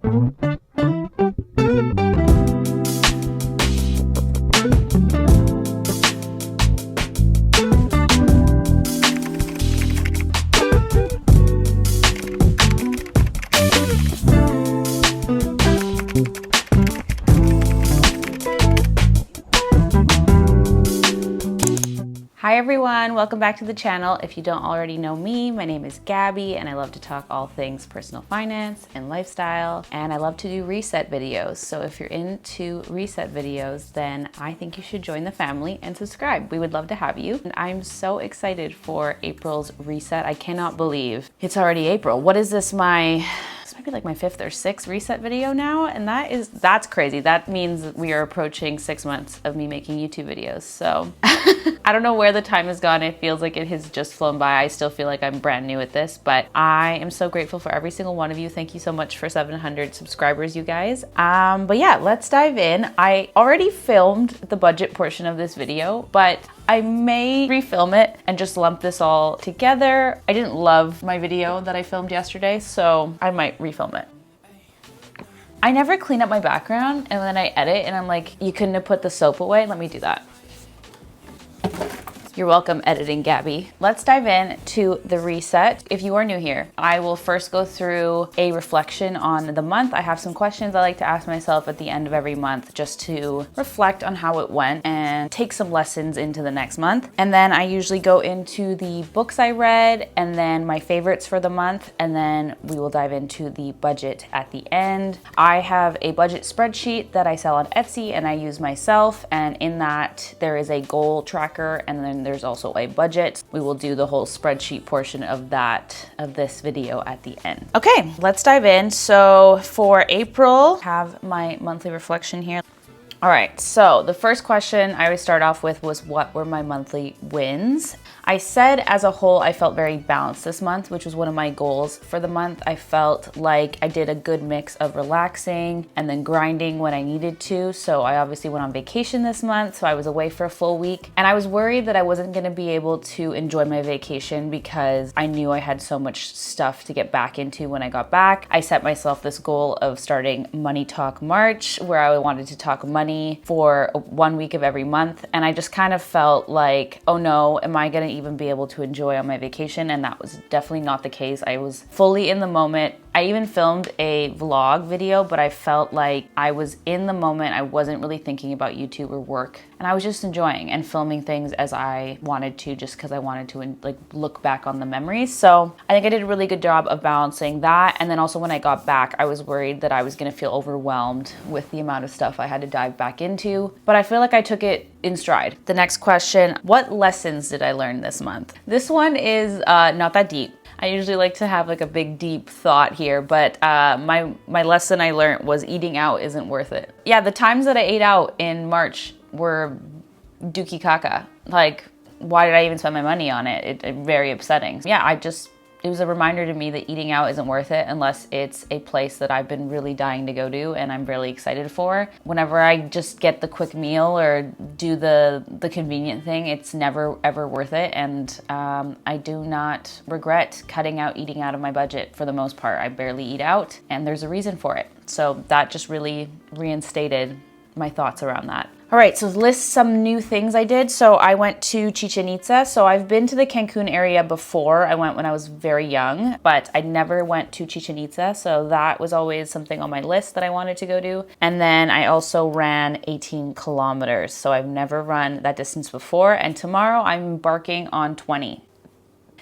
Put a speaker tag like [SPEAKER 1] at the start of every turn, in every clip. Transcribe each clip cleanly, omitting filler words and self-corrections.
[SPEAKER 1] Hi everyone, welcome back to the channel. If you don't already know me, my name is Gabby and I love to talk all things personal finance and lifestyle, and I love to do reset videos. So if you're into reset videos, then I think you should join the family and subscribe. We would love to have you. And I'm so excited for April's reset. I cannot believe it's already April. What is this, this might be like my 5th or 6th reset video now, and that's crazy. That means we are approaching 6 months of me making YouTube videos. So I don't know where the time has gone. It feels like it has just flown by. I still feel like I'm brand new at this, but I am so grateful for every single one of you. Thank you so much for 700 subscribers, you guys. But yeah, let's dive in. I already filmed the budget portion of this video, but I may refilm it and just lump this all together. I didn't love my video that I filmed yesterday, so I might refilm it. I never clean up my background and then I edit and I'm like, you couldn't have put the soap away? Let me do that. You're welcome, editing Gabby. Let's dive in to the reset. If you are new here, I will first go through a reflection on the month. I have some questions I like to ask myself at the end of every month just to reflect on how it went and take some lessons into the next month. And then I usually go into the books I read and then my favorites for the month, and then we will dive into the budget at the end. I have a budget spreadsheet that I sell on Etsy and I use myself, and in that there is a goal tracker and then there's also a budget. We will do the whole spreadsheet portion of this video at the end. Okay, let's dive in. So for April, I have my monthly reflection here. All right, so the first question I would start off with was, what were my monthly wins? I said as a whole, I felt very balanced this month, which was one of my goals for the month. I felt like I did a good mix of relaxing and then grinding when I needed to. So I obviously went on vacation this month, so I was away for a full week. And I was worried that I wasn't gonna be able to enjoy my vacation because I knew I had so much stuff to get back into when I got back. I set myself this goal of starting Money Talk March, where I wanted to talk money for 1 week of every month. And I just kind of felt like, oh no, am I gonna even be able to enjoy on my vacation? And that was definitely not the case. I was fully in the moment. I even filmed a vlog video, but I felt like I was in the moment. I wasn't really thinking about YouTube or work, and I was just enjoying and filming things as I wanted to, just because I wanted to like look back on the memories. So I think I did a really good job of balancing that. And then also when I got back, I was worried that I was gonna feel overwhelmed with the amount of stuff I had to dive back into, but I feel like I took it in stride. The next question, what lessons did I learn this month? This one is not that deep. I usually like to have like a big deep thought here, but my lesson I learned was eating out isn't worth it. Yeah, the times that I ate out in March were dookie caca. Like, why did I even spend my money on it? It very upsetting. Yeah, it was a reminder to me that eating out isn't worth it unless it's a place that I've been really dying to go to and I'm really excited for. Whenever I just get the quick meal or do the convenient thing, it's never ever worth it. And I do not regret cutting out eating out of my budget for the most part. I barely eat out, and there's a reason for it. So that just really reinstated my thoughts around that. All right, so list some new things I did. So I went to Chichen Itza. So I've been to the Cancun area before. I went when I was very young, but I never went to Chichen Itza. So that was always something on my list that I wanted to go to. And then I also ran 18 kilometers. So I've never run that distance before. And tomorrow I'm embarking on 20.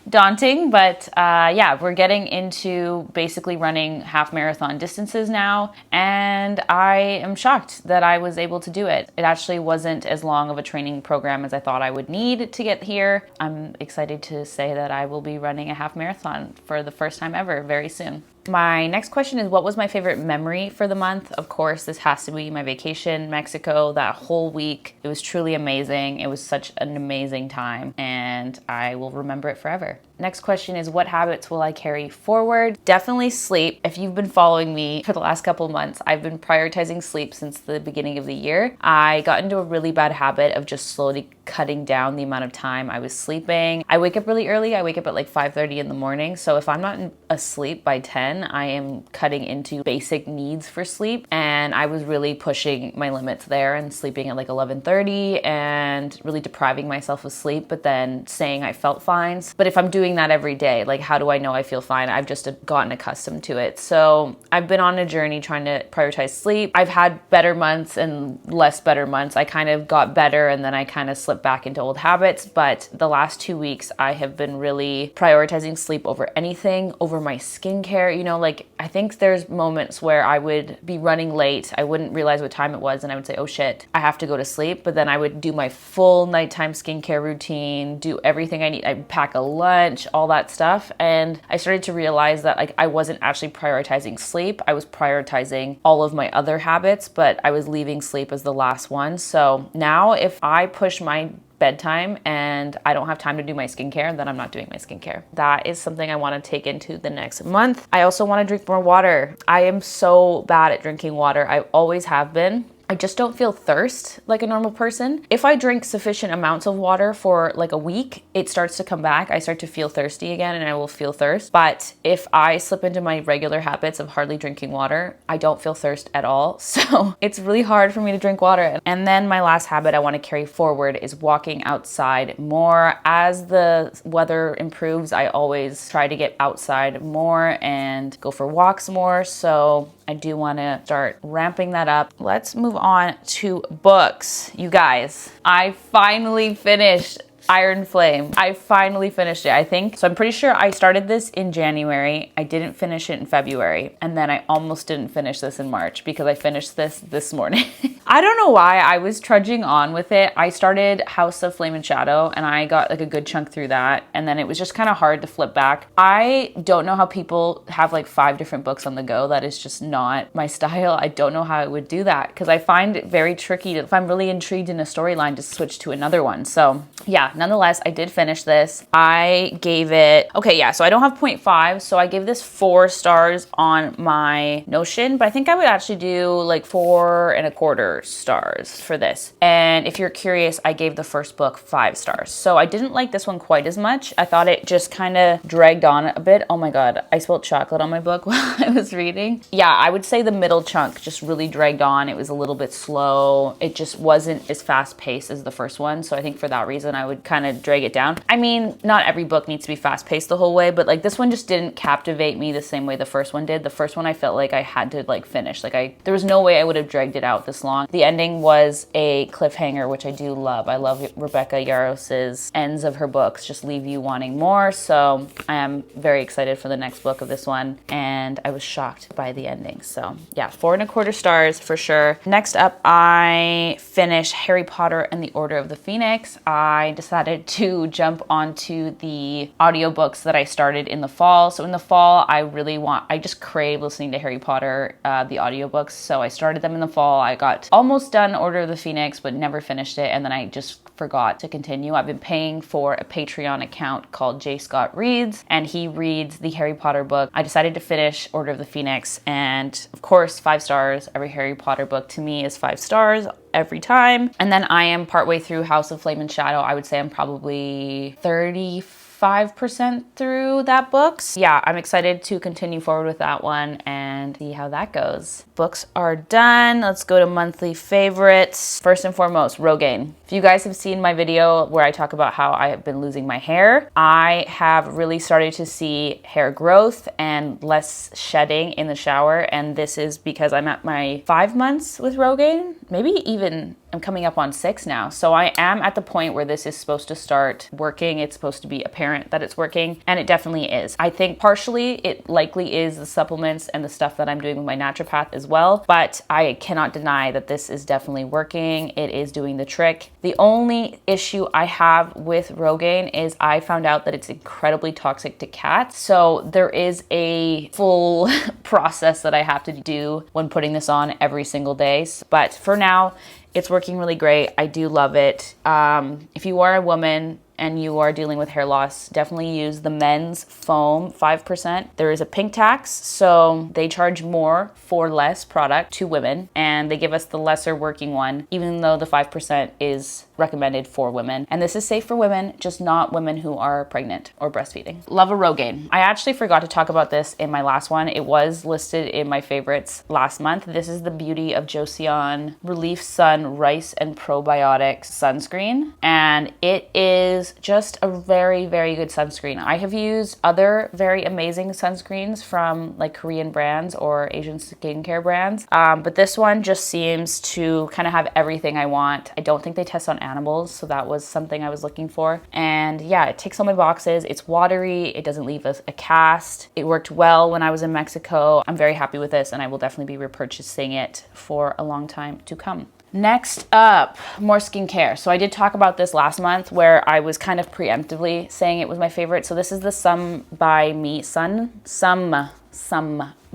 [SPEAKER 1] Daunting, but yeah, we're getting into basically running half marathon distances now, and I am shocked that I was able to do it. It actually wasn't as long of a training program as I thought I would need to get here. I'm excited to say that I will be running a half marathon for the first time ever very soon. My next question is, what was my favorite memory for the month? Of course, this has to be my vacation in Mexico, that whole week. It was truly amazing. It was such an amazing time, and I will remember it forever. Next question is, what habits will I carry forward? Definitely sleep. If you've been following me for the last couple of months, I've been prioritizing sleep since the beginning of the year. I got into a really bad habit of just slowly cutting down the amount of time I was sleeping. I wake up really early. I wake up at like 5:30 in the morning. So if I'm not asleep by 10, again, I am cutting into basic needs for sleep, and I was really pushing my limits there and sleeping at like 11:30 and really depriving myself of sleep, but then saying I felt fine. But if I'm doing that every day, like how do I know I feel fine? I've just gotten accustomed to it. So I've been on a journey trying to prioritize sleep. I've had better months and less better months. I kind of got better and then I kind of slipped back into old habits. But the last 2 weeks, I have been really prioritizing sleep over anything, over my skincare. You know, like I think there's moments where I would be running late. I wouldn't realize what time it was and I would say, oh shit, I have to go to sleep. But then I would do my full nighttime skincare routine, do everything I need. I'd pack a lunch, all that stuff. And I started to realize that like I wasn't actually prioritizing sleep. I was prioritizing all of my other habits, but I was leaving sleep as the last one. So now if I push my bedtime and I don't have time to do my skincare, then I'm not doing my skincare. That is something I want to take into the next month. I also want to drink more water. I am so bad at drinking water. I always have been. I just don't feel thirst like a normal person. If I drink sufficient amounts of water for like a week, it starts to come back. I start to feel thirsty again and I will feel thirst. But if I slip into my regular habits of hardly drinking water, I don't feel thirst at all. So it's really hard for me to drink water. And then my last habit I want to carry forward is walking outside more. As the weather improves, I always try to get outside more and go for walks more. So I do want to start ramping that up. Let's move on to books. You guys, I finally finished Iron Flame. I finally finished it, I think. So I'm pretty sure I started this in January. I didn't finish it in February. And then I almost didn't finish this in March because I finished this morning. I don't know why I was trudging on with it. I started House of Flame and Shadow and I got like a good chunk through that. And then it was just kind of hard to flip back. I don't know how people have like 5 different books on the go. That is just not my style. I don't know how I would do that because I find it very tricky to, if I'm really intrigued in a storyline, to switch to another one. So yeah, nonetheless, I did finish this. I gave it, okay, yeah, so I don't have 0.5, so I gave this 4 stars on my Notion, but I think I would actually do like 4.25 stars for this. And if you're curious, I gave the first book 5 stars. So I didn't like this one quite as much. I thought it just kind of dragged on a bit. Oh my God, I spilled chocolate on my book while I was reading. Yeah, I would say the middle chunk just really dragged on. It was a little bit slow. It just wasn't as fast paced as the first one. So I think for that reason, I would kind of drag it down. I mean, not every book needs to be fast paced the whole way, but like this one just didn't captivate me the same way the first one did. The first one I felt like I had to like finish. Like there was no way I would have dragged it out this long. The ending was a cliffhanger, which I do love. I love Rebecca Yarros's ends of her books, just leave you wanting more. So I am very excited for the next book of this one. And I was shocked by the ending. So yeah, 4.25 stars for sure. Next up, I finished Harry Potter and the Order of the Phoenix. I decided to jump onto the audiobooks that I started in the fall. So in the fall, I just crave listening to Harry Potter, the audiobooks. So I started them in the fall. I got almost done Order of the Phoenix, but never finished it. And then I just forgot to continue. I've been paying for a Patreon account called J. Scott Reads, and he reads the Harry Potter book. I decided to finish Order of the Phoenix, and of course, 5 stars. Every Harry Potter book to me is 5 stars every time. And then I am partway through House of Flame and Shadow. I would say I'm probably 35% through that book. Yeah, I'm excited to continue forward with that one and see how that goes. Books are done. Let's go to monthly favorites. First and foremost, Rogaine. If you guys have seen my video where I talk about how I have been losing my hair, I have really started to see hair growth and less shedding in the shower. And this is because I'm at my 5 months with Rogaine, maybe even I'm coming up on 6 now. So I am at the point where this is supposed to start working. It's supposed to be apparent that it's working, and it definitely is. I think partially it likely is the supplements and the stuff that I'm doing with my naturopath as well, but I cannot deny that this is definitely working. It is doing the trick. The only issue I have with Rogaine is I found out that it's incredibly toxic to cats. So there is a full process that I have to do when putting this on every single day. But for now, it's working really great. I do love it. If you are a woman and you are dealing with hair loss, definitely use the men's foam 5%. There is a pink tax, so they charge more for less product to women, and they give us the lesser working one, even though the 5% is recommended for women. And this is safe for women, just not women who are pregnant or breastfeeding. Love a Rogaine. I actually forgot to talk about this in my last one. It was listed in my favorites last month. This is the Beauty of Joseon Relief Sun Rice and Probiotics Sunscreen. And it is just a very, very good sunscreen. I have used other very amazing sunscreens from like Korean brands or Asian skincare brands. But this one just seems to kind of have everything I want. I don't think they test on animals, so that was something I was looking for. And yeah, it ticks all my boxes. It's watery. It doesn't leave a cast. It worked well when I was in Mexico. I'm very happy with this, and I will definitely be repurchasing it for a long time to come. Next up, more skincare. So I did talk about this last month where I was kind of preemptively saying it was my favorite. So this is the Some by Me, Some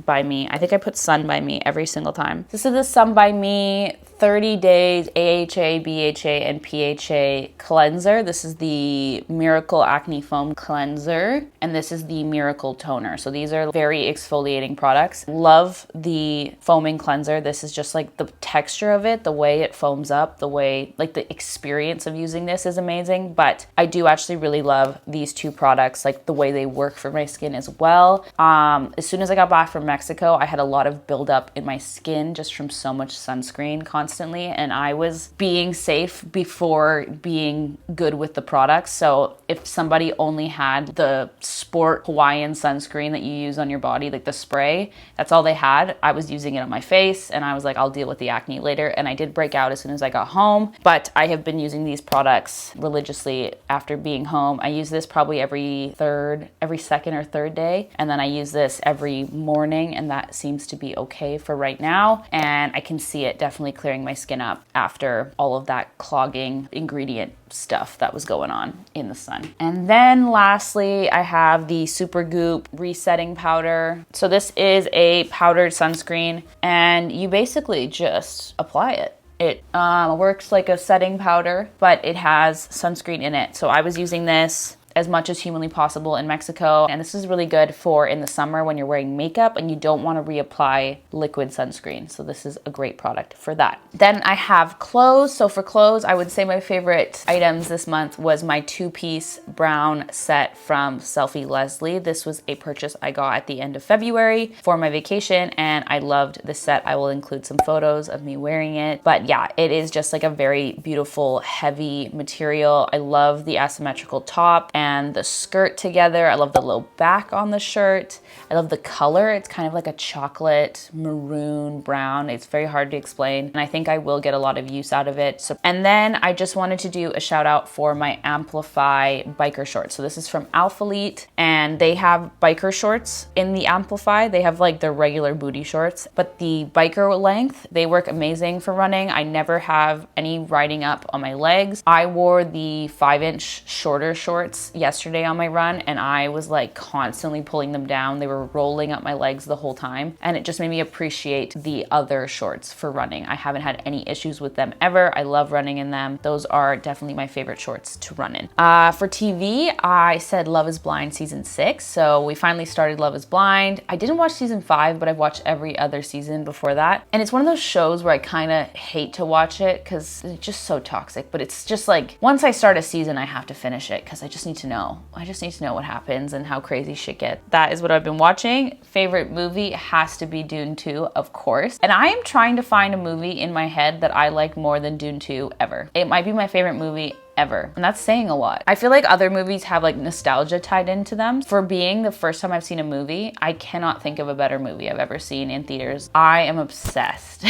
[SPEAKER 1] by Me. I think I put Sun by Me every single time. This is the Some by Me 30 days AHA, BHA, and PHA cleanser. This is the Miracle Acne Foam Cleanser, and this is the Miracle Toner. So these are very exfoliating products. Love the foaming cleanser. This is just like the texture of it, the way it foams up, the way, like the experience of using this is amazing. But I do actually really love these two products, like the way they work for my skin as well. As soon as I got back from Mexico, I had a lot of buildup in my skin just from so much sunscreen constantly, and I was being safe before being good with the products. So if somebody only had the sport Hawaiian sunscreen that you use on your body, like the spray, that's all they had, I was using it on my face, and I was like, I'll deal with the acne later. And I did break out as soon as I got home, but I have been using these products religiously after being home. I use this probably every second or third day, and then I use this every morning, and that seems to be okay for right now. And I can see it definitely clearing my skin up after all of that clogging ingredient stuff that was going on in the sun. And then lastly, I have the Supergoop resetting powder. So this is a powdered sunscreen, and you basically just apply it. It works like a setting powder, but it has sunscreen in it. So I was using this as much as humanly possible in Mexico. And this is really good for in the summer when you're wearing makeup and you don't want to reapply liquid sunscreen. So this is a great product for that. Then I have clothes. So for clothes, I would say my favorite items this month was my 2-piece brown set from Selfie Leslie. This was a purchase I got at the end of February for my vacation, and I loved the set. I will include some photos of me wearing it. But yeah, it is just like a very beautiful, heavy material. I love the asymmetrical top and the skirt together. I love the low back on the shirt. I love the color. It's kind of like a chocolate maroon brown. It's very hard to explain, and I think I will get a lot of use out of it. So, and then I just wanted to do a shout out for my Amplify biker shorts. So this is from Alphalete, and they have biker shorts in the Amplify. They have like their regular booty shorts, but the biker length, they work amazing for running. I never have any riding up on my legs. I wore the 5-inch shorter shorts yesterday on my run, and I was like constantly pulling them down. They were rolling up my legs the whole time, and it just made me appreciate the other shorts for running. I haven't had any issues with them ever. I love running in them. Those are definitely my favorite shorts to run in. For TV, I said Love is Blind season 6. So we finally started Love is Blind. I didn't watch season 5, but I've watched every other season before that. And it's one of those shows where I kind of hate to watch it because it's just so toxic. But it's just like, once I start a season, I have to finish it because I just need to know. I just need to know what happens and how crazy shit gets. That is what I've been watching. Favorite movie has to be Dune 2, of course. And I am trying to find a movie in my head that I like more than Dune 2 ever. It might be my favorite movie ever. And that's saying a lot. I feel like other movies have like nostalgia tied into them. For being the first time I've seen a movie, I cannot think of a better movie I've ever seen in theaters. I am obsessed.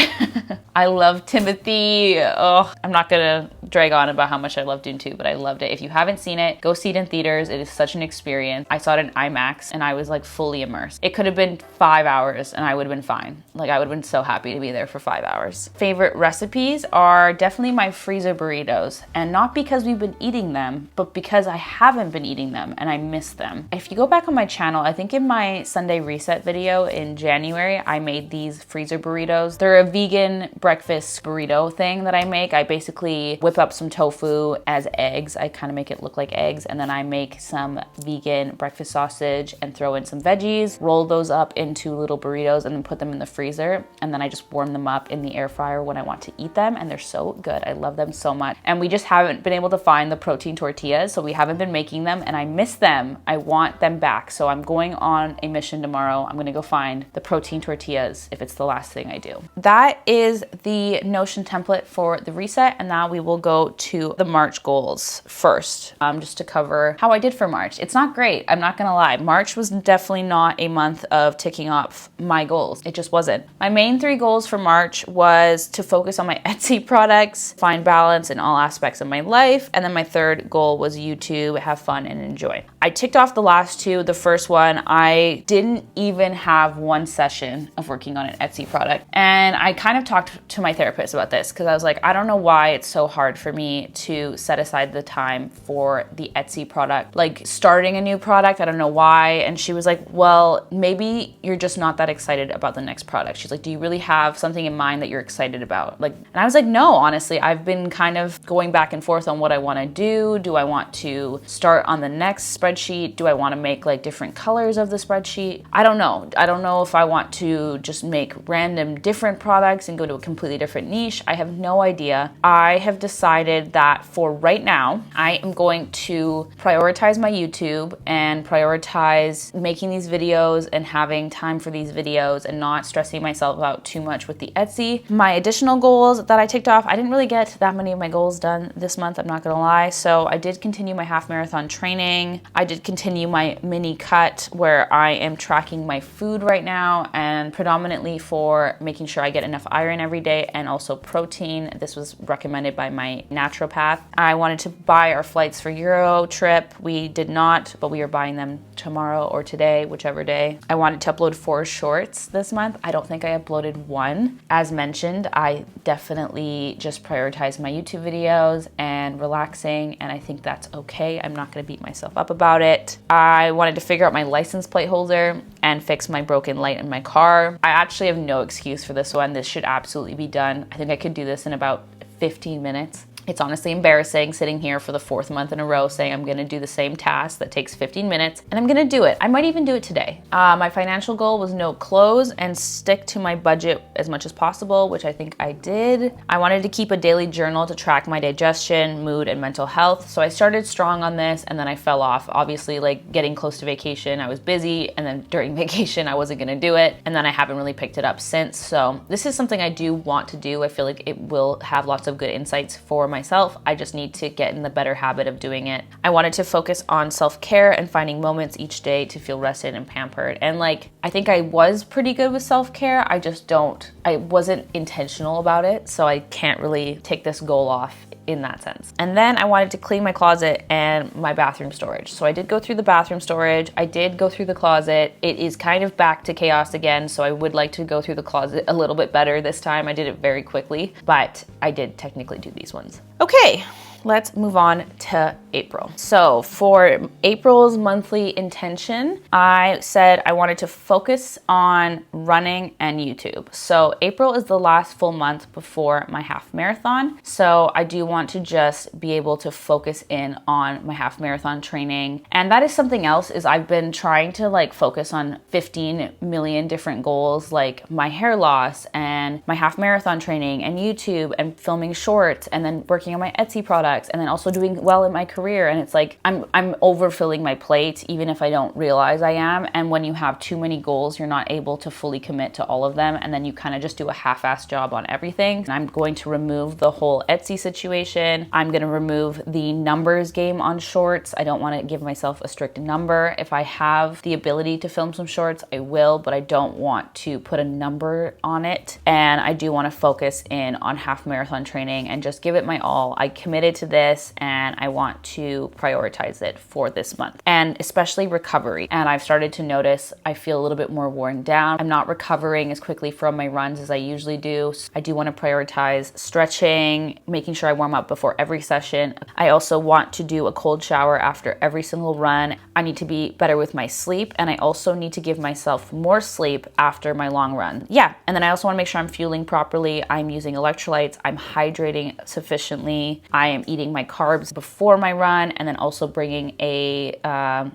[SPEAKER 1] I love Timothy. Oh, I'm not gonna drag on about how much I love Dune 2, but I loved it. If you haven't seen it, go see it in theaters. It is such an experience. I saw it in IMAX and I was like fully immersed. It could have been 5 hours and I would have been fine. Like I would have been so happy to be there for 5 hours. Favorite recipes are definitely my freezer burritos, and not because we've been eating them, but because I haven't been eating them and I miss them. If you go back on my channel, I think in my Sunday reset video in January, I made these freezer burritos. They're a vegan breakfast burrito thing that I make. I basically whip up some tofu as eggs. I kind of make it look like eggs, and then I make some vegan breakfast sausage and throw in some veggies, roll those up into little burritos, and then put them in the freezer. And then I just warm them up in the air fryer when I want to eat them, and they're so good. I love them so much. And we just haven't been able to find the protein tortillas, so we haven't been making them, and I miss them. I want them back. So I'm going on a mission tomorrow. I'm gonna go find the protein tortillas if it's the last thing I do. That is the Notion template for the reset, and now we will go to the March goals first, just to cover how I did for March. It's not great, I'm not gonna lie. March was definitely not a month of ticking off my goals. It just wasn't. My main 3 goals for March was to focus on my Etsy products, find balance in all aspects of my life, and then my 3rd goal was YouTube, have fun and enjoy. I ticked off the last 2. The first one, I didn't even have one session of working on an Etsy product. And I kind of talked to my therapist about this because I was like, I don't know why it's so hard for me to set aside the time for the Etsy product. Like starting a new product, I don't know why. And she was like, well, maybe you're just not that excited about the next product. She's like, do you really have something in mind that you're excited about? Like, and I was like, no, honestly, I've been kind of going back and forth on what I want to do. Do I want to start on the next spreadsheet? Do I want to make like different colors of the spreadsheet? I don't know. I don't know if I want to just make random different products and go to a completely different niche. I have no idea. I have decided that for right now, I am going to prioritize my YouTube and prioritize making these videos and having time for these videos and not stressing myself out too much with the Etsy. My additional goals that I ticked off, I didn't really get that many of my goals done this month, I'm not gonna lie. So I did continue my half marathon training. I did continue my mini cut where I am tracking my food right now, and predominantly for making sure I get enough iron every day and also protein. This was recommended by my naturopath. I wanted to buy our flights for Euro trip. We did not, but we are buying them tomorrow or today, whichever day. I wanted to upload 4 shorts this month. I don't think I uploaded 1. As mentioned, I definitely just prioritized my YouTube videos and relaxing, and I think that's okay. I'm not gonna beat myself up about it. I wanted to figure out my license plate holder and fix my broken light in my car. I actually have no excuse for this one. This should absolutely be done. I think I could do this in about 15 minutes. It's honestly embarrassing sitting here for the 4th month in a row saying I'm gonna do the same task that takes 15 minutes, and I'm gonna do it. I might even do it today. My financial goal was no close and stick to my budget as much as possible, which I think I did. I wanted to keep a daily journal to track my digestion, mood, and mental health. So I started strong on this and then I fell off. Obviously, like getting close to vacation, I was busy, and then during vacation, I wasn't gonna do it. And then I haven't really picked it up since. So this is something I do want to do. I feel like it will have lots of good insights for myself. I just need to get in the better habit of doing it. I wanted to focus on self-care and finding moments each day to feel rested and pampered. And like, I think I was pretty good with self-care. I wasn't intentional about it. So I can't really take this goal off in that sense. And then I wanted to clean my closet and my bathroom storage. So I did go through the bathroom storage. I did go through the closet. It is kind of back to chaos again. So I would like to go through the closet a little bit better this time. I did it very quickly, but I did technically do these ones. Okay, let's move on to April. So for April's monthly intention, I said I wanted to focus on running and YouTube. So April is the last full month before my half marathon. So I do want to just be able to focus in on my half marathon training. And that is something else, is I've been trying to like focus on 15 million different goals, like my hair loss and my half marathon training and YouTube and filming shorts and then working on my Etsy products and then also doing well in my career. And it's like I'm overfilling my plate even if I don't realize I am. And when you have too many goals, you're not able to fully commit to all of them, and then you kind of just do a half-assed job on everything. And I'm going to remove the whole Etsy situation. I'm going to remove the numbers game on shorts. I don't want to give myself a strict number. If I have the ability to film some shorts, I will, but I don't want to put a number on it. And I do want to focus in on half marathon training and just give it my all. I committed to this and I want to prioritize it for this month, and especially recovery. And I've started to notice I feel a little bit more worn down. I'm not recovering as quickly from my runs as I usually do. So I do want to prioritize stretching, making sure I warm up before every session. I also want to do a cold shower after every single run. I need to be better with my sleep, and I also need to give myself more sleep after my long run. Yeah, and then I also want to make sure I'm fueling properly. I'm using electrolytes. I'm hydrating sufficiently. I am eating my carbs before my run, and then also bringing a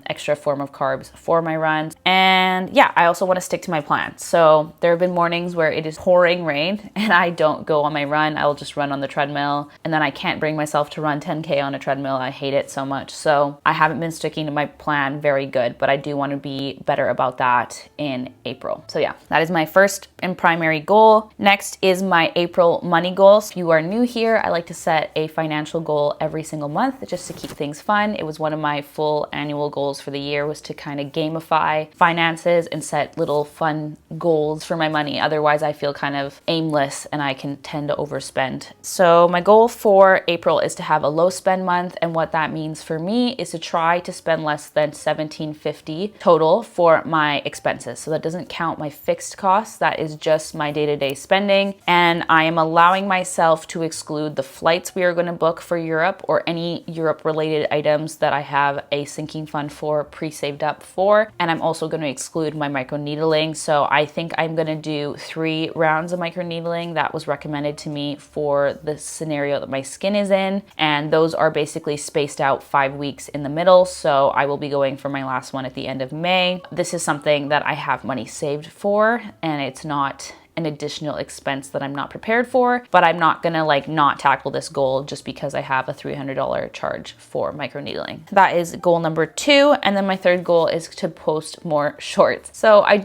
[SPEAKER 1] extra form of carbs for my runs. And yeah, I also want to stick to my plan. So there have been mornings where it is pouring rain and I don't go on my run. I will just run on the treadmill, and then I can't bring myself to run 10K on a treadmill. I hate it so much. So I haven't been sticking to my plan very good, but I do want to be better about that in April. So yeah, that is my first and primary goal. Next is my April money goals. If you are new here, I like to set a financial goal every single month just to keep things fun. It was one of my full annual goals for the year, was to kind of gamify finances and set little fun goals for my money. Otherwise, I feel kind of aimless and I can tend to overspend. So my goal for April is to have a low spend month, and what that means for me is to try to spend less than $1,750 total for my expenses. So that doesn't count my fixed costs, that is just my day-to-day spending. And I am allowing myself to exclude the flights we are going to book for Europe, or any Europe related items that I have a sinking fund for pre-saved up for. And I'm also going to exclude my microneedling. So I think I'm going to do 3 rounds of microneedling. That was recommended to me for the scenario that my skin is in, and those are basically spaced out 5 weeks in the middle. So I will be going for my last one at the end of May. This is something that I have money saved for, and it's not an additional expense that I'm not prepared for, but I'm not gonna not tackle this goal just because I have a $300 charge for microneedling. That is goal number 2. And then my third goal is to post more shorts. So I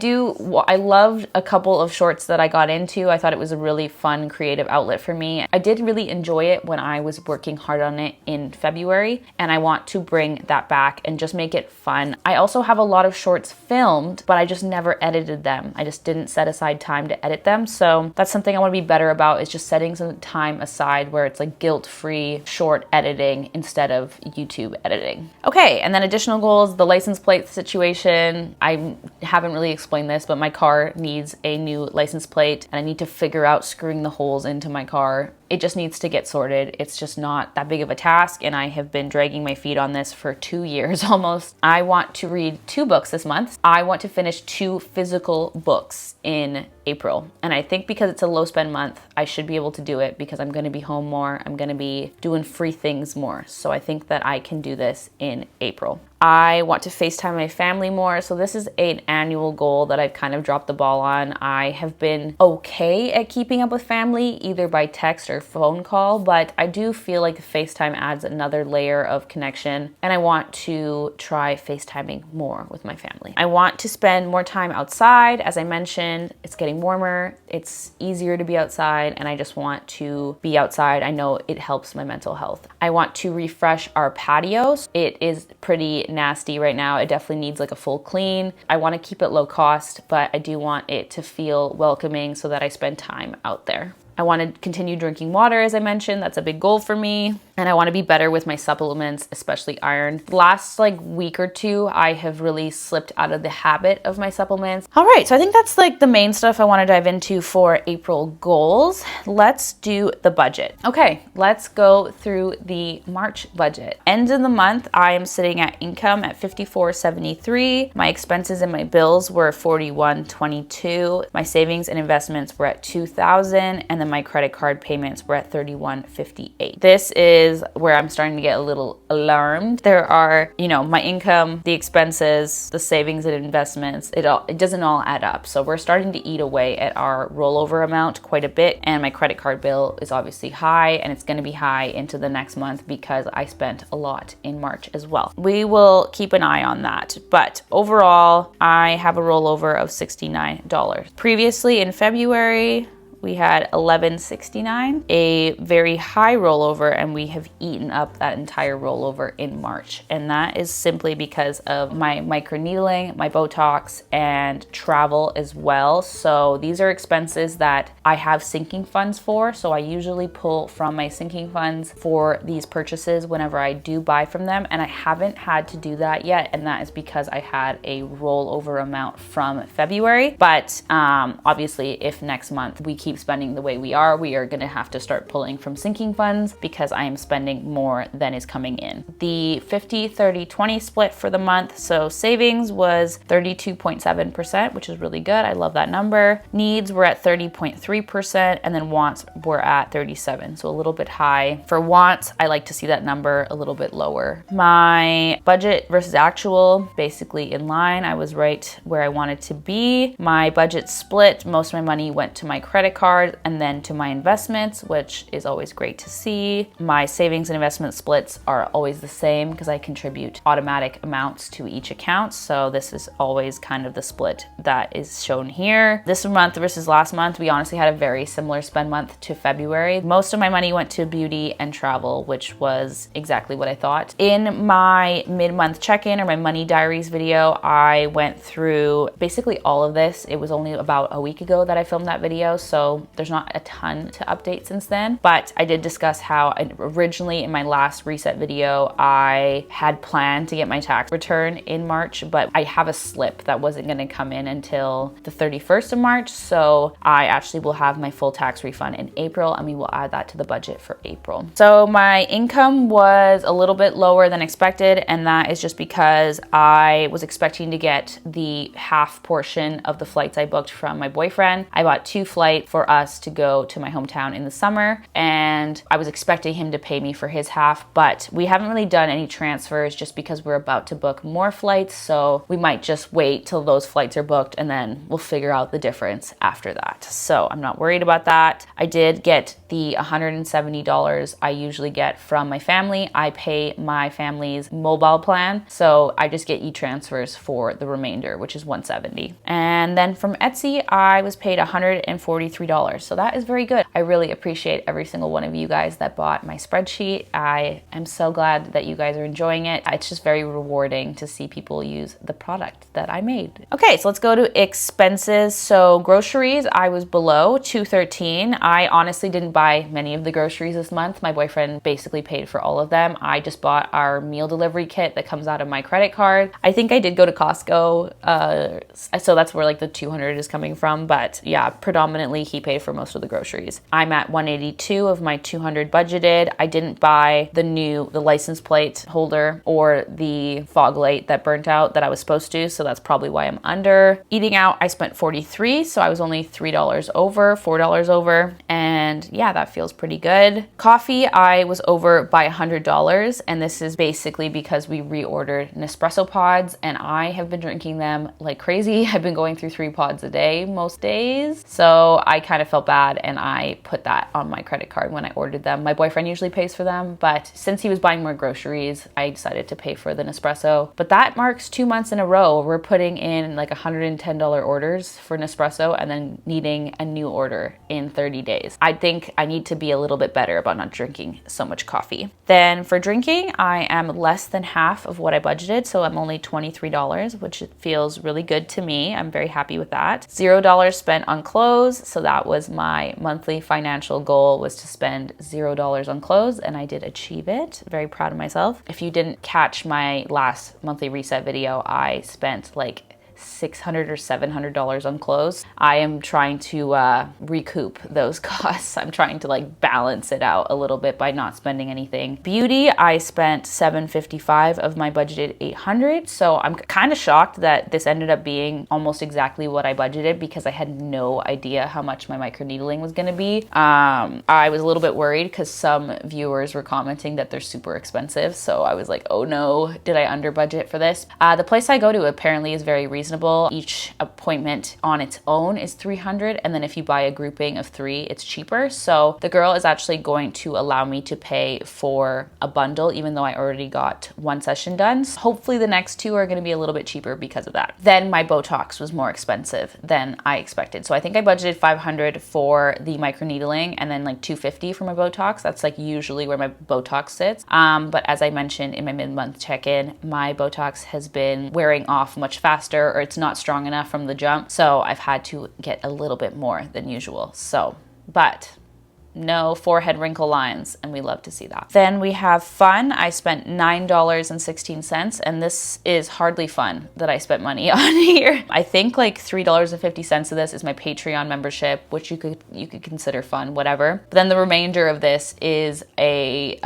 [SPEAKER 1] loved a couple of shorts that I got into. I thought it was a really fun creative outlet for me. I did really enjoy it when I was working hard on it in February, and I want to bring that back and just make it fun. I also have a lot of shorts filmed, but I just never edited them. I just didn't set aside time to edit them. So that's something I want to be better about, is just setting some time aside where it's like guilt-free short editing instead of YouTube editing. Okay, and then additional goals, the license plate situation. I haven't really explained this, but my car needs a new license plate, and I need to figure out screwing the holes into my car. It just needs to get sorted. It's just not that big of a task, and I have been dragging my feet on this for 2 years almost. I want to read 2 books this month. I want to finish 2 physical books in April. And I think because it's a low spend month, I should be able to do it because I'm going to be home more. I'm going to be doing free things more. So I think that I can do this in April. I want to FaceTime my family more. So this is an annual goal that I've kind of dropped the ball on. I have been okay at keeping up with family, either by text or phone call, but I do feel like FaceTime adds another layer of connection, and I want to try FaceTiming more with my family. I want to spend more time outside. As I mentioned, it's getting warmer, it's easier to be outside, and I just want to be outside. I know it helps my mental health. I want to refresh our patios. It is pretty nasty right now. It definitely needs like a full clean. I want to keep it low cost, but I do want it to feel welcoming so that I spend time out there. I want to continue drinking water, as I mentioned. That's a big goal for me. And I want to be better with my supplements, especially iron. The last week or 2, I have really slipped out of the habit of my supplements. All right, so I think that's the main stuff I want to dive into for April goals. Let's do the budget. Okay, let's go through the March budget. End of the month, I am sitting at income at $54.73. My expenses and my bills were $41.22. My savings and investments were at $2,000, and then my credit card payments were at $31.58. This is where I'm starting to get a little alarmed. There are, my income, the expenses, the savings and investments, it doesn't all add up. So we're starting to eat away at our rollover amount quite a bit. And my credit card bill is obviously high, and it's going to be high into the next month because I spent a lot in March as well. We will keep an eye on that. But overall, I have a rollover of $69. Previously in February, we had $11.69, a very high rollover, and we have eaten up that entire rollover in March. And that is simply because of my microneedling, my Botox, and travel as well. So these are expenses that I have sinking funds for. So I usually pull from my sinking funds for these purchases whenever I do buy from them. And I haven't had to do that yet. And that is because I had a rollover amount from February. But obviously, if next month we keep spending the way we are going to have to start pulling from sinking funds because I am spending more than is coming in. The 50-30-20 split for the month. So savings was 32.7%, which is really good. I love that number. Needs were at 30.3%, and then wants were at 37. So a little bit high. For wants, I like to see that number a little bit lower. My budget versus actual, basically in line. I was right where I wanted to be. My budget split. Most of my money went to my credit card and then to my investments, which is always great to see. My savings and investment splits are always the same because I contribute automatic amounts to each account. So this is always kind of the split that is shown here. This month versus last month, we honestly had a very similar spend month to February. Most of my money went to beauty and travel, which was exactly what I thought. In my mid-month check-in or my money diaries video, I went through basically all of this. It was only about a week ago that I filmed that video, so there's not a ton to update since then. But I did discuss how originally in my last reset video, I had planned to get my tax return in March, but I have a slip that wasn't going to come in until the 31st of March. So I actually will have my full tax refund in April, and we will add that to the budget for April. So my income was a little bit lower than expected, and that is just because I was expecting to get the half portion of the flights I booked from my boyfriend. I bought 2 flights for us to go to my hometown in the summer, and I was expecting him to pay me for his half, but we haven't really done any transfers just because we're about to book more flights. So we might just wait till those flights are booked and then we'll figure out the difference after that. So I'm not worried about that. I did get the $170 I usually get from my family. I pay my family's mobile plan, so I just get e-transfers for the remainder, which is $170. And then from Etsy, I was paid $143. So that is very good. I really appreciate every single one of you guys that bought my spreadsheet. I am so glad that you guys are enjoying it. It's just very rewarding to see people use the product that I made. Okay, so let's go to expenses. So groceries, I was below $213. I honestly didn't buy many of the groceries this month. My boyfriend basically paid for all of them. I just bought our meal delivery kit that comes out of my credit card. I think I did go to Costco, so that's where like the 200 is coming from. But yeah, predominantly he paid for most of the groceries. I'm at 182 of my 200 budgeted. I didn't buy the license plate holder or the fog light that burnt out that I was supposed to, so that's probably why I'm under. Eating out, I spent $43, so I was only $4 over, and yeah, that feels pretty good. Coffee, I was over by $100, and this is basically because we reordered Nespresso pods, and I have been drinking them like crazy. I've been going through 3 pods a day most days, so I kind of felt bad, and I put that on my credit card when I ordered them. My boyfriend usually pays for them, but since he was buying more groceries, I decided to pay for the Nespresso. But that marks 2 months in a row. We're putting in like $110 orders for Nespresso and then needing a new order in 30 days. I think I need to be a little bit better about not drinking so much coffee. Then for drinking, I am less than half of what I budgeted, so I'm only $23, which feels really good to me. I'm very happy with that. $0 spent on clothes, so that was my monthly financial goal, was to spend $0 on clothes, and I did achieve it. Very proud of myself. If you didn't catch my last monthly reset video, I spent like $600 or $700 on clothes. I am trying to recoup those costs. I'm trying to like balance it out a little bit by not spending anything. Beauty, I spent $755 of my budgeted $800. So I'm kind of shocked that this ended up being almost exactly what I budgeted because I had no idea how much my microneedling was going to be. I was a little bit worried because some viewers were commenting that they're super expensive. So I was like, oh no, did I under budget for this? The place I go to apparently is very reasonable. reasonable. Each appointment on its own is $300, and then if you buy a grouping of 3, it's cheaper. So the girl is actually going to allow me to pay for a bundle, even though I already got 1 session done. So hopefully the next 2 are going to be a little bit cheaper because of that. Then my Botox was more expensive than I expected. So I think I budgeted $500 for the microneedling and then like $250 for my Botox. That's like usually where my Botox sits. But as I mentioned in my mid-month check-in, my Botox has been wearing off much faster, or it's not strong enough from the jump. So I've had to get a little bit more than usual. So, but no forehead wrinkle lines, and we love to see that. Then we have fun. I spent $9.16, and this is hardly fun that I spent money on here. I think like $3.50 of this is my Patreon membership, which you could consider fun, whatever. But then the remainder of this is a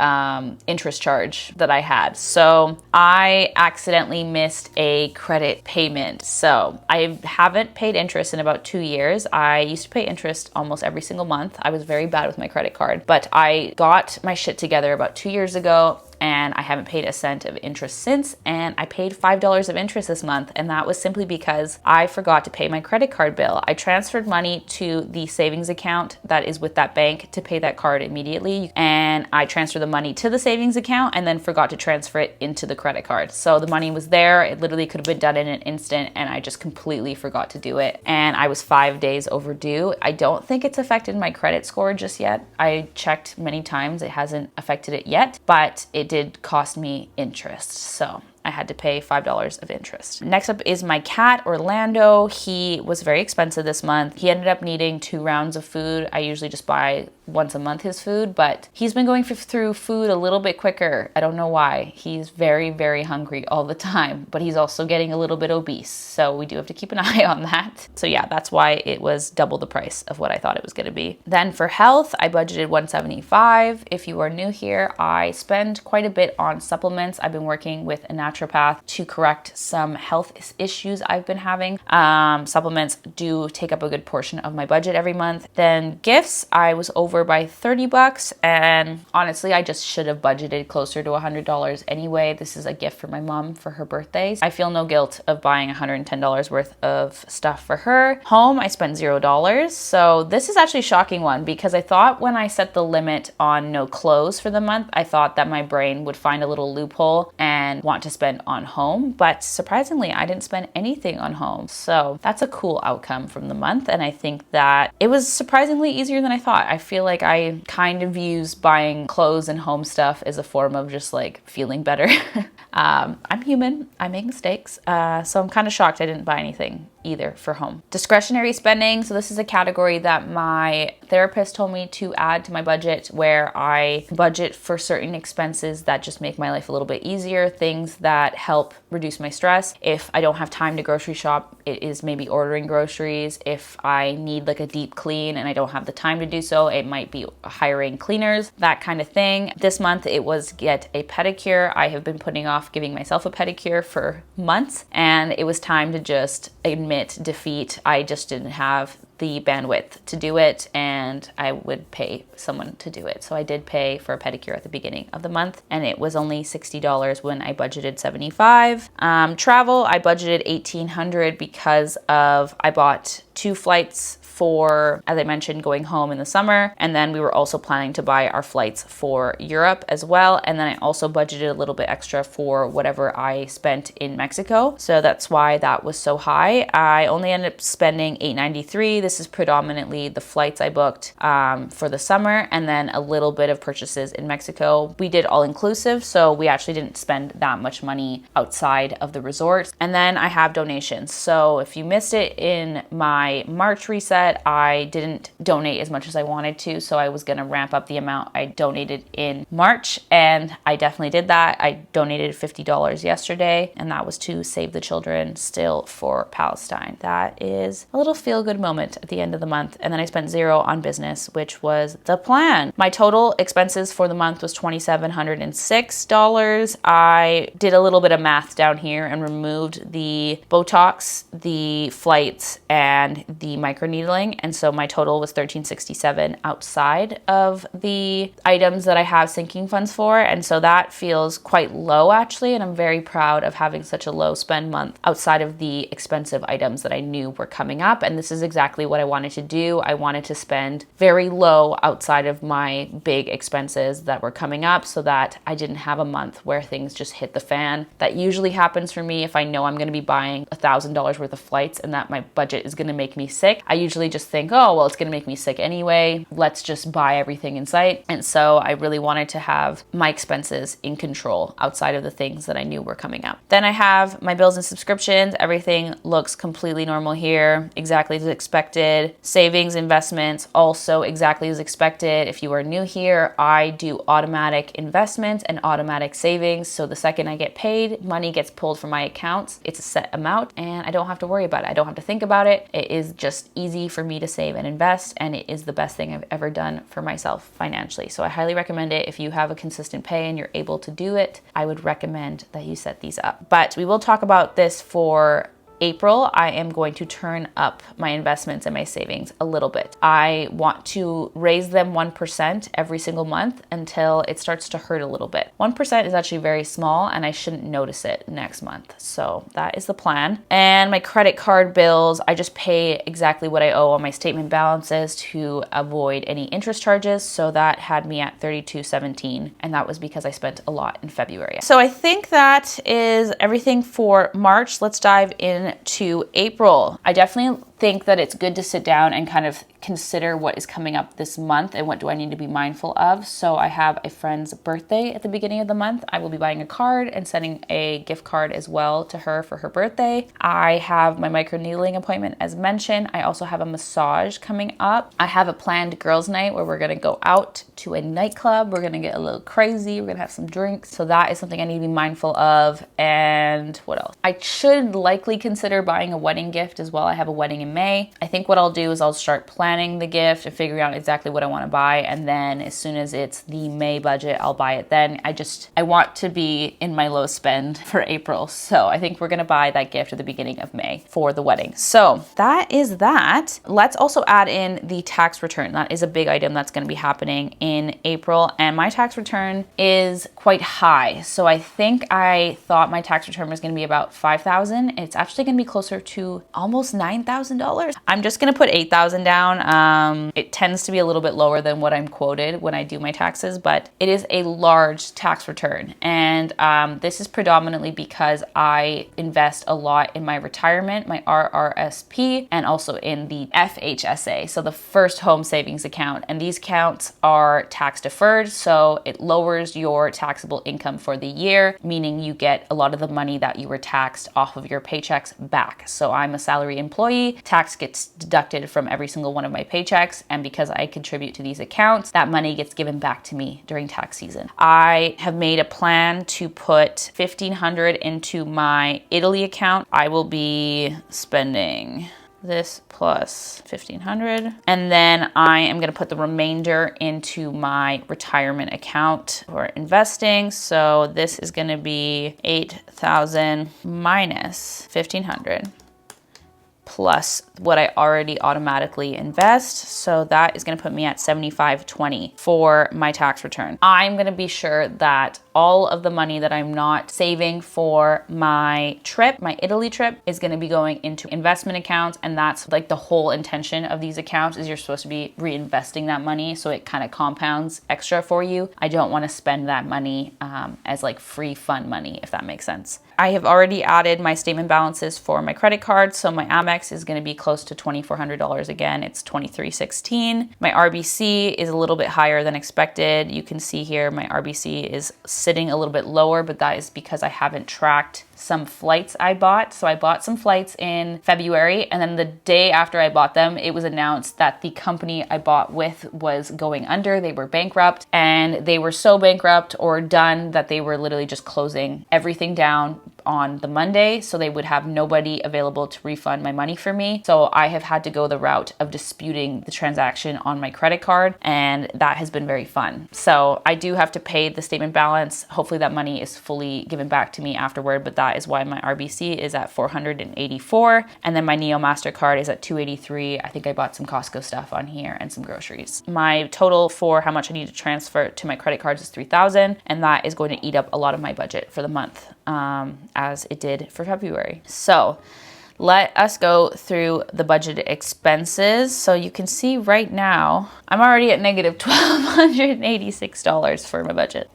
[SPEAKER 1] interest charge that I had. So I accidentally missed a credit payment. So I haven't paid interest in about 2 years. I used to pay interest almost every single month. I was very bad with my credit card, but I got my shit together about 2 years ago, and I haven't paid a cent of interest since, and I paid $5 of interest this month, and that was simply because I forgot to pay my credit card bill. I transferred money to the savings account that is with that bank to pay that card immediately, and I transferred the money to the savings account and then forgot to transfer it into the credit card. So the money was there, it literally could have been done in an instant, and I just completely forgot to do it, and I was 5 days overdue. I don't think it's affected my credit score just yet. I checked many times, it hasn't affected it yet, but it did cost me interest. So I had to pay $5 of interest. Next up is my cat, Orlando. He was very expensive this month. He ended up needing 2 rounds of food. I usually just buy once a month his food, but he's been going through food a little bit quicker. I don't know why. He's very, very hungry all the time, but he's also getting a little bit obese. So we do have to keep an eye on that. So yeah, that's why it was double the price of what I thought it was gonna be. Then for health, I budgeted $175. If you are new here, I spend quite a bit on supplements. I've been working with a naturopath to correct some health issues I've been having. Supplements do take up a good portion of my budget every month. Then gifts, I was over by $30, and honestly, I just should have budgeted closer to $100 anyway. This is a gift for my mom for her birthday. I feel no guilt of buying $110 worth of stuff for her. Home, I spent $0. So this is actually a shocking one, because I thought when I set the limit on no clothes for the month, I thought that my brain would find a little loophole and want to spend on home, but surprisingly, I didn't spend anything on home. So that's a cool outcome from the month, and I think that it was surprisingly easier than I thought. I feel like I kind of use buying clothes and home stuff as a form of just like feeling better. I'm human, I make mistakes, so I'm kind of shocked I didn't buy anything either for home. Discretionary spending. So this is a category that my therapist told me to add to my budget, where I budget for certain expenses that just make my life a little bit easier, things that help reduce my stress. If I don't have time to grocery shop, it is maybe ordering groceries. If I need like a deep clean and I don't have the time to do so, it might be hiring cleaners, that kind of thing. This month it was get a pedicure. I have been putting off giving myself a pedicure for months, and it was time to just admit defeat. I just didn't have the bandwidth to do it, and I would pay someone to do it. So I did pay for a pedicure at the beginning of the month, and it was only $60 when I budgeted $75. Travel, I budgeted $1,800 because of I bought 2 flights for, as I mentioned, going home in the summer. And then we were also planning to buy our flights for Europe as well. And then I also budgeted a little bit extra for whatever I spent in Mexico. So that's why that was so high. I only ended up spending $893. This is predominantly the flights I booked for the summer, and then a little bit of purchases in Mexico. We did all inclusive, so we actually didn't spend that much money outside of the resort. And then I have donations. So if you missed it in my March reset, I didn't donate as much as I wanted to, so I was going to ramp up the amount I donated in March, and I definitely did that. I donated $50 yesterday, and that was to Save the Children still for Palestine. That is a little feel-good moment at the end of the month. And then I spent $0 on business, which was the plan. My total expenses for the month was $2,706. I did a little bit of math down here and removed the Botox, the flights, and the microneedling. reselling. And so my total was $1,367 outside of the items that I have sinking funds for. And so that feels quite low actually. And I'm very proud of having such a low spend month outside of the expensive items that I knew were coming up. And this is exactly what I wanted to do. I wanted to spend very low outside of my big expenses that were coming up so that I didn't have a month where things just hit the fan. That usually happens for me if I know I'm going to be buying $1,000 worth of flights and that my budget is going to make me sick. I usually just think, oh, well, it's going to make me sick anyway. Let's just buy everything in sight. And so I really wanted to have my expenses in control outside of the things that I knew were coming up. Then I have my bills and subscriptions. Everything looks completely normal here, exactly as expected. Savings, investments, also exactly as expected. If you are new here, I do automatic investments and automatic savings. So the second I get paid, money gets pulled from my accounts. It's a set amount and I don't have to worry about it. I don't have to think about it. It is just easy for me to save and invest, and it is the best thing I've ever done for myself financially. So I highly recommend it. If you have a consistent pay and you're able to do it, I would recommend that you set these up. But we will talk about this for April. I am going to turn up my investments and my savings a little bit. I want to raise them 1% every single month until it starts to hurt a little bit. 1% is actually very small and I shouldn't notice it next month. So that is the plan. And my credit card bills, I just pay exactly what I owe on my statement balances to avoid any interest charges. So that had me at $32.17, and that was because I spent a lot in February. So I think that is everything for March. Let's dive into April. I definitely think that it's good to sit down and kind of consider what is coming up this month and what do I need to be mindful of. So I have a friend's birthday at the beginning of the month. I will be buying a card and sending a gift card as well to her for her birthday. I have my microneedling appointment as mentioned. I also have a massage coming up. I have a planned girls' night where we're gonna go out to a nightclub. We're gonna get a little crazy. We're gonna have some drinks. So that is something I need to be mindful of. And what else? I should likely consider buying a wedding gift as well. I have a wedding in May. I think what I'll do is I'll start planning the gift and figuring out exactly what I want to buy, and then as soon as it's the May budget, I'll buy it then. I want to be in my low spend for April, so I think we're gonna buy that gift at the beginning of May for the wedding. So that is that. Let's also add in the tax return. That is a big item that's gonna be happening in April, and my tax return is quite high. So I think I thought my tax return was gonna be about $5,000. It's actually gonna be closer to almost $9,000. I'm just gonna put $8,000 down. It tends to be a little bit lower than what I'm quoted when I do my taxes, but it is a large tax return. And this is predominantly because I invest a lot in my retirement, my RRSP, and also in the FHSA, so the first home savings account. And these accounts are tax deferred, so it lowers your taxable income for the year, meaning you get a lot of the money that you were taxed off of your paychecks back. So I'm a salary employee. Tax gets deducted from every single one of my paychecks, and because I contribute to these accounts, that money gets given back to me during tax season. I have made a plan to put $1,500 into my Italy account. I will be spending this plus $1,500, and then I am going to put the remainder into my retirement account for investing. So this is going to be $8,000 minus $1,500 plus what I already automatically invest. So that is gonna put me at $7,520 for my tax return. I'm gonna be sure that all of the money that I'm not saving for my trip, my Italy trip, is gonna be going into investment accounts. And that's like the whole intention of these accounts, is you're supposed to be reinvesting that money so it kind of compounds extra for you. I don't wanna spend that money as like free fun money, if that makes sense. I have already added my statement balances for my credit card. So my Amex is gonna be close to $2,400 again. It's $2,316. My RBC is a little bit higher than expected. You can see here my RBC is sitting a little bit lower, but that is because I haven't tracked some flights I bought. So I bought some flights in February, and then the day after I bought them, it was announced that the company I bought with was going under. They were bankrupt, and they were so bankrupt or done that they were literally just closing everything down on the Monday, so they would have nobody available to refund my money for me. So I have had to go the route of disputing the transaction on my credit card, and that has been very fun. So I do have to pay the statement balance. Hopefully that money is fully given back to me afterward, but that is why my RBC is at 484, and then my Neo MasterCard is at 283. I think I bought some Costco stuff on here and some groceries. My total for how much I need to transfer to my credit cards is $3,000, and that is going to eat up a lot of my budget for the month, as it did for February. So let us go through the budgeted expenses. So you can see right now, I'm already at negative $1,286 for my budget.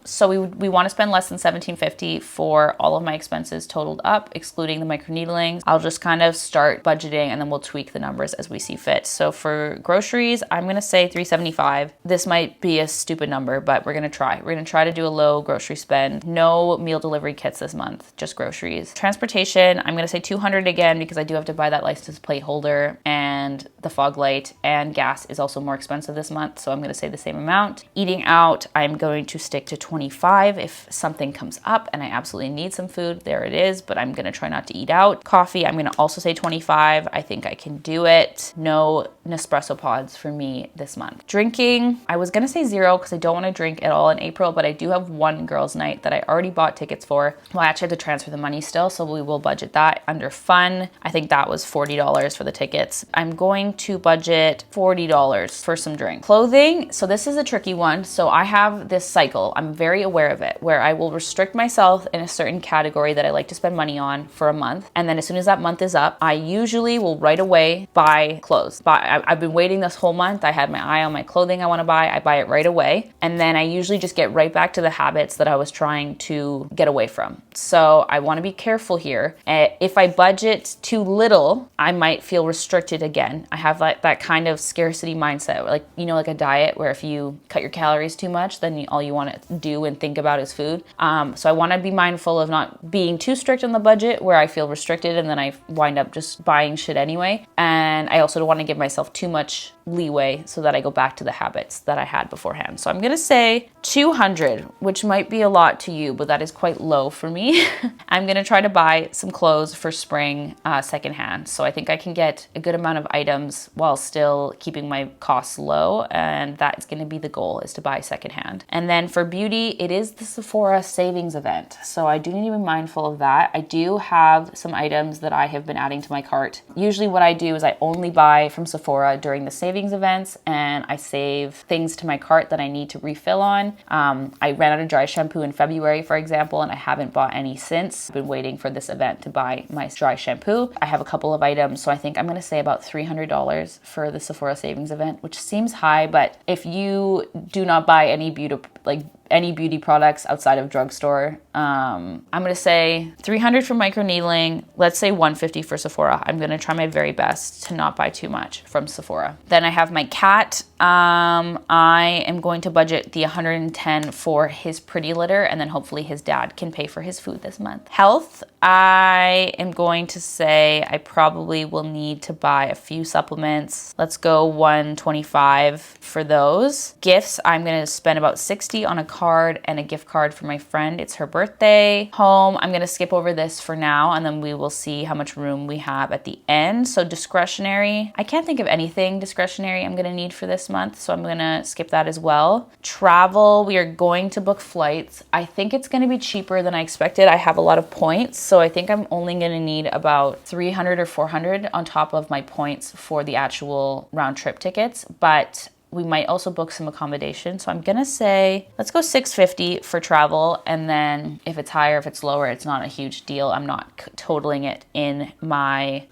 [SPEAKER 1] So we want to spend less than $1,750 for all of my expenses totaled up, excluding the microneedling. I'll just kind of start budgeting and then we'll tweak the numbers as we see fit. So for groceries, I'm going to say $375. This might be a stupid number, but we're going to try. We're going to try to do a low grocery spend. No meal delivery kits this month, just groceries. Transportation, I'm going to say $200 again, because I do have to buy that license plate holder and the fog light, and gas is also more expensive this month, so I'm going to say the same amount. Eating out, I'm going to stick to $25 if something comes up and I absolutely need some food. There it is, but I'm going to try not to eat out. Coffee, I'm going to also say $25. I think I can do it. No Nespresso pods for me this month. Drinking, I was going to say $0 because I don't want to drink at all in April, but I do have one girls' night that I already bought tickets for. Well, I actually have to transfer the money still, so we will budget that under fun. I think that was $40 for the tickets. I'm going to budget $40 for some drink. Clothing, so this is a tricky one. So I have this cycle, I'm very aware of it, where I will restrict myself in a certain category that I like to spend money on for a month. And then as soon as that month is up, I usually will right away buy clothes. I've been waiting this whole month. I had my eye on my clothing I want to buy. I buy it right away. And then I usually just get right back to the habits that I was trying to get away from. So I want to be careful here. If I budget too little, I might feel restricted again. I have that kind of scarcity mindset, like a diet where if you cut your calories too much, then all you want to do and think about is food. So I want to be mindful of not being too strict on the budget where I feel restricted and then I wind up just buying shit anyway. And I also don't want to give myself too much leeway so that I go back to the habits that I had beforehand. So I'm going to say $200, which might be a lot to you, but that is quite low for me. I'm going to try to buy some clothes for spring secondhand. So I think I can get a good amount of items while still keeping my costs low. And that is going to be the goal, is to buy secondhand. And then for beauty, it is the Sephora savings event. So I do need to be mindful of that. I do have some items that I have been adding to my cart. Usually what I do is I only buy from Sephora during the savings events, and I save things to my cart that I need to refill on. I ran out of dry shampoo in February, for example, and I haven't bought any since. I've been waiting for this event to buy my dry shampoo. I have a couple of items, so I think I'm going to say about $300 for the Sephora savings event, which seems high, but if you do not buy any beauty products outside of drugstore, I'm going to say $300 for microneedling. Let's say $150 for Sephora. I'm going to try my very best to not buy too much from Sephora. Then I have my cat. I am going to budget the $110 for his pretty litter, and then hopefully his dad can pay for his food this month. Health, I am going to say I probably will need to buy a few supplements. Let's go $125 for those. Gifts, I'm going to spend about $60 on a card and a gift card for my friend. It's her birthday. Home, I'm going to skip over this for now, and then we will see how much room we have at the end. So discretionary, I can't think of anything discretionary I'm going to need for this month, so I'm going to skip that as well. Travel, we are going to book flights. I think it's going to be cheaper than I expected. I have a lot of points, so I think I'm only going to need about $300 or $400 on top of my points for the actual round trip tickets, but we might also book some accommodation. So I'm going to say, let's go $650 for travel. And then if it's higher, if it's lower, it's not a huge deal. I'm not totaling it in my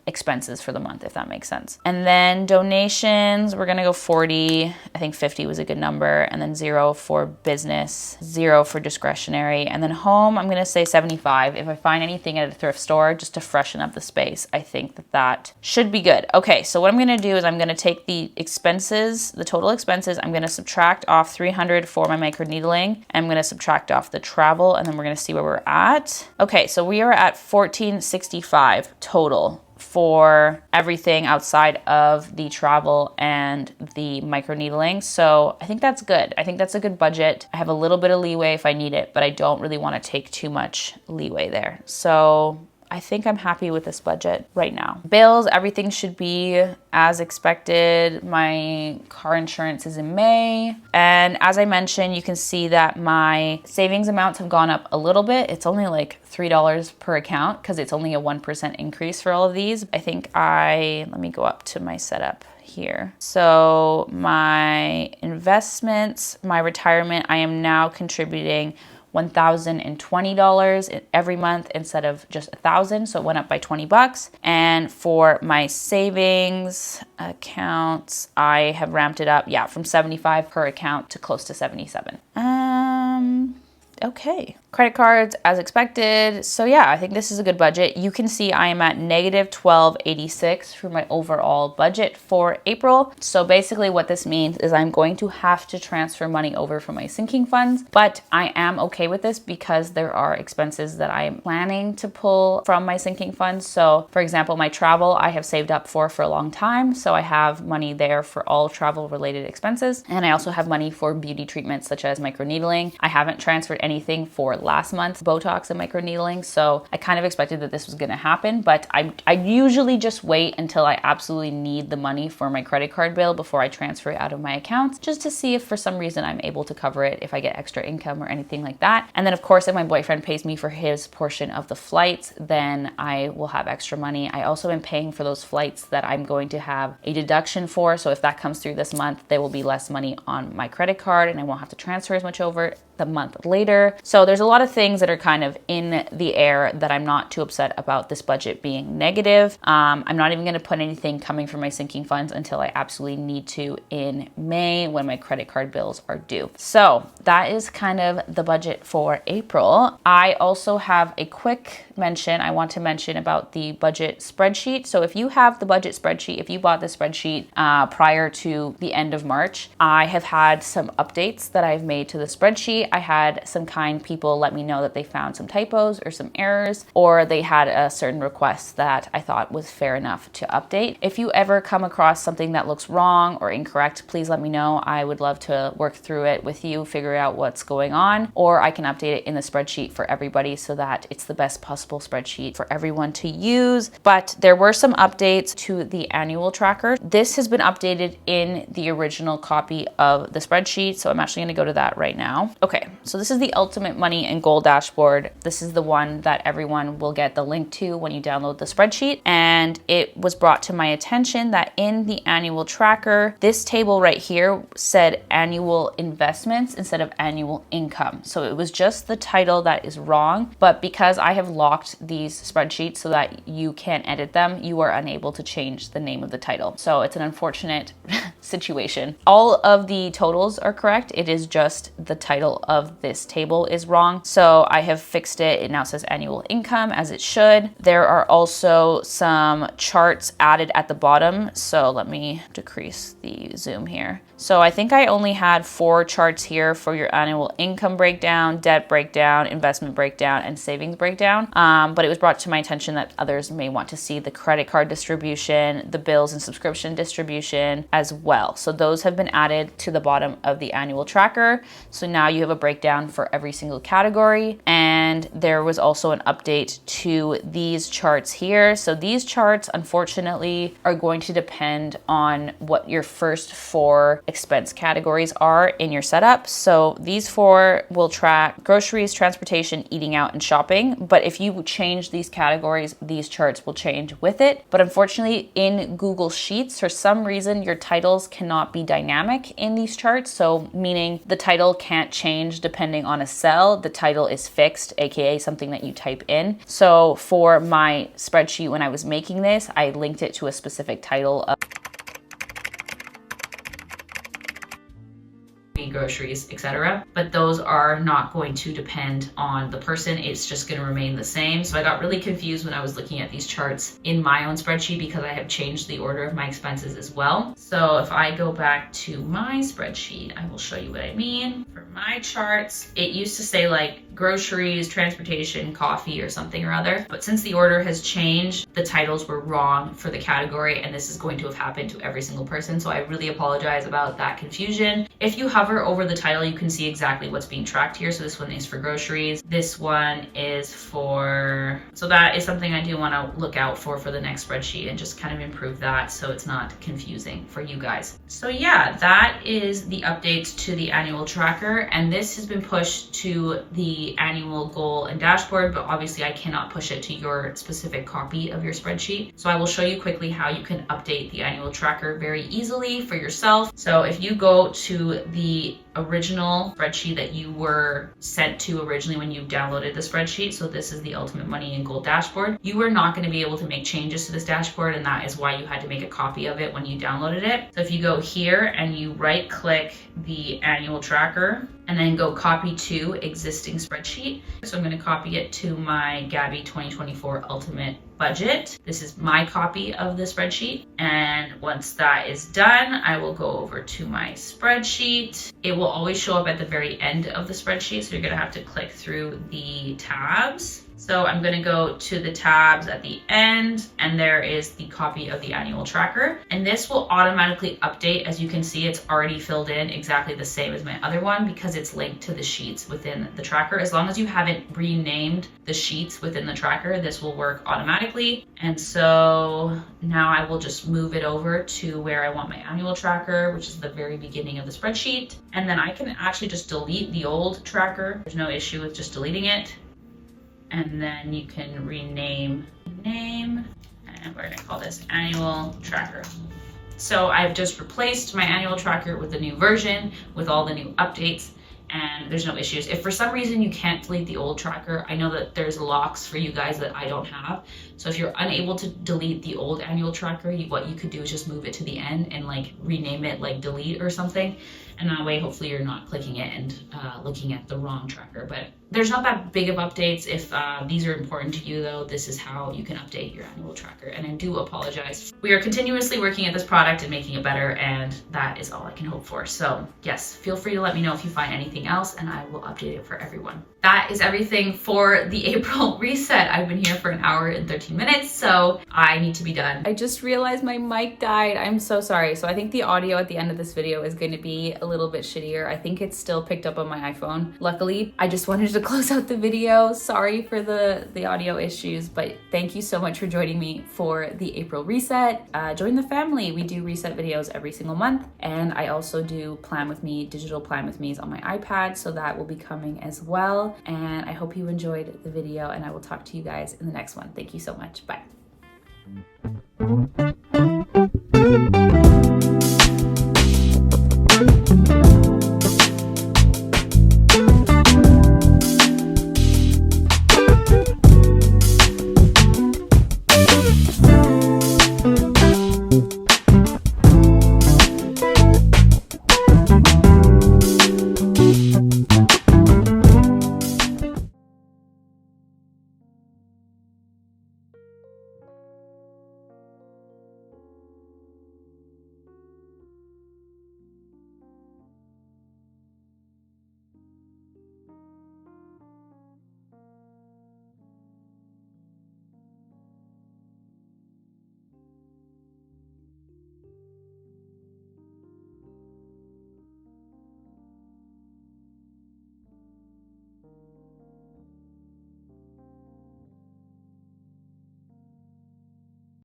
[SPEAKER 1] expenses for the month, if that makes sense. And then donations, we're going to go 40. I think 50 was a good number. And then 0 for business, 0 for discretionary. And then home, I'm going to say 75. If I find anything at a thrift store just to freshen up the space, I think that should be good. Okay, so what I'm going to do is I'm going to take the expenses, the total expenses, I'm going to subtract off $300 for my microneedling, and I'm going to subtract off the travel, and then we're going to see where we're at. Okay, so we are at $1,465 total for everything outside of the travel and the microneedling. So I think that's good. I think that's a good budget. I have a little bit of leeway if I need it, but I don't really want to take too much leeway there. So I think I'm happy with this budget right now. Bills, everything should be as expected. My car insurance is in May. And as I mentioned, you can see that my savings amounts have gone up a little bit. It's only like $3 per account because it's only a 1% increase for all of these. I think let me go up to my setup here. So my investments, my retirement, I am now contributing $1,020 every month instead of just $1,000. So it went up by $20. And for my savings accounts, I have ramped it up, from 75 per account to close to 77. Okay. Credit cards as expected. So I think this is a good budget. You can see I am at negative $12.86 for my overall budget for April. So basically what this means is I'm going to have to transfer money over from my sinking funds, but I am okay with this because there are expenses that I am planning to pull from my sinking funds. So for example, my travel, I have saved up for a long time. So I have money there for all travel related expenses. And I also have money for beauty treatments such as microneedling. I haven't transferred anything for last month, Botox and microneedling. So I kind of expected that this was going to happen, but I usually just wait until I absolutely need the money for my credit card bill before I transfer it out of my accounts, just to see if for some reason I'm able to cover it, if I get extra income or anything like that. And then of course, if my boyfriend pays me for his portion of the flights, then I will have extra money. I also am paying for those flights that I'm going to have a deduction for. So if that comes through this month, there will be less money on my credit card and I won't have to transfer as much over the month later. So there's a lot of things that are kind of in the air that I'm not too upset about this budget being negative. I'm not even going to put anything coming from my sinking funds until I absolutely need to in May when my credit card bills are due. So that is kind of the budget for April. I also have a quick mention. I want to mention about the budget spreadsheet. So if you have the budget spreadsheet, if you bought the spreadsheet prior to the end of March, I have had some updates that I've made to the spreadsheet. I had some kind people let me know that they found some typos or some errors, or they had a certain request that I thought was fair enough to update. If you ever come across something that looks wrong or incorrect, please let me know. I would love to work through it with you, figure out what's going on, or I can update it in the spreadsheet for everybody so that it's the best possible spreadsheet for everyone to use. But there were some updates to the annual tracker. This has been updated in the original copy of the spreadsheet, so I'm actually going to go to that right now. Okay, so this is the Ultimate Money and Goal dashboard. This is the one that everyone will get the link to when you download the spreadsheet. And it was brought to my attention that in the annual tracker, this table right here said annual investments instead of annual income. So it was just the title that is wrong. But because I have locked these spreadsheets so that you can't edit them, you are unable to change the name of the title. So it's an unfortunate situation. All of the totals are correct. It is just the title of this table is wrong. So I have fixed it. It now says annual income as it should. There are also some charts added at the bottom. So let me decrease the zoom here. So I think I only had 4 charts here for your annual income breakdown, debt breakdown, investment breakdown, and savings breakdown. But it was brought to my attention that others may want to see the credit card distribution, the bills and subscription distribution as well. So those have been added to the bottom of the annual tracker. So now you have a breakdown for every single category. And there was also an update to these charts here. So these charts, unfortunately, are going to depend on what your first 4 expense categories are in your setup. So these 4 will track groceries, transportation, eating out, and shopping. But if you change these categories, these charts will change with it. But unfortunately, in Google Sheets, for some reason, your titles cannot be dynamic in these charts. So meaning the title can't change depending on a cell. The title is fixed, aka something that you type in. So for my spreadsheet, when I was making this, I linked it to a specific title of groceries, etc. But those are not going to depend on the person. It's just going to remain the same. So I got really confused when I was looking at these charts in my own spreadsheet because I have changed the order of my expenses as well. So if I go back to my spreadsheet, I will show you what I mean. For my charts, it used to say like groceries, transportation, coffee, or something or other. But since the order has changed, the titles were wrong for the category, and this is going to have happened to every single person. So I really apologize about that confusion. If you hover over the title, you can see exactly what's being tracked here. So this one is for groceries. This one is for, so that is something I do want to look out for the next spreadsheet and just kind of improve that so it's not confusing for you guys. So yeah, that is the updates to the annual tracker, and this has been pushed to the annual goal and dashboard, but obviously I cannot push it to your specific copy of your spreadsheet. So I will show you quickly how you can update the annual tracker very easily for yourself. So if you go to the original spreadsheet that you were sent to originally when you downloaded the spreadsheet, so this is the Ultimate Money and Goal dashboard, you are not going to be able to make changes to this dashboard, and that is why you had to make a copy of it when you downloaded it. So if you go here and you right click the annual tracker and then go copy to existing spreadsheet. So I'm going to copy it to my Gabby 2024 Ultimate Budget. This is my copy of the spreadsheet. And once that is done, I will go over to my spreadsheet. It will always show up at the very end of the spreadsheet, so you're going to have to click through the tabs. So I'm going to go to the tabs at the end, and there is the copy of the annual tracker. And this will automatically update. As you can see, it's already filled in exactly the same as my other one because it's linked to the sheets within the tracker. As long as you haven't renamed the sheets within the tracker, this will work automatically. And so now I will just move it over to where I want my annual tracker, which is the very beginning of the spreadsheet. And then I can actually just delete the old tracker. There's no issue with just deleting it. And then you can rename name, and we're gonna call this annual tracker. So I've just replaced my annual tracker with the new version with all the new updates, and there's no issues. If for some reason you can't delete the old tracker, I know that there's locks for you guys that I don't have. So if you're unable to delete the old annual tracker, what you could do is just move it to the end and like rename it like delete or something. And that way, hopefully you're not clicking it and looking at the wrong tracker. But there's not that big of updates. If these are important to you though, this is how you can update your annual tracker. And I do apologize. We are continuously working at this product and making it better, and that is all I can hope for. So yes, feel free to let me know if you find anything else, and I will update it for everyone. That is everything for the April reset. I've been here for an hour and 13 minutes, so I need to be done. I just realized my mic died. I'm so sorry. So I think the audio at the end of this video is going to be a little bit shittier. I think it's still picked up on my iPhone. Luckily, I just wanted to close out the video. Sorry for the audio issues, but thank you so much for joining me for the April reset. Join the family. We do reset videos every single month, and I also do Plan With Me, digital Plan With Me's on my iPad, so that will be coming as well. And I hope you enjoyed the video, and I will talk to you guys in the next one. Thank you so much. Bye.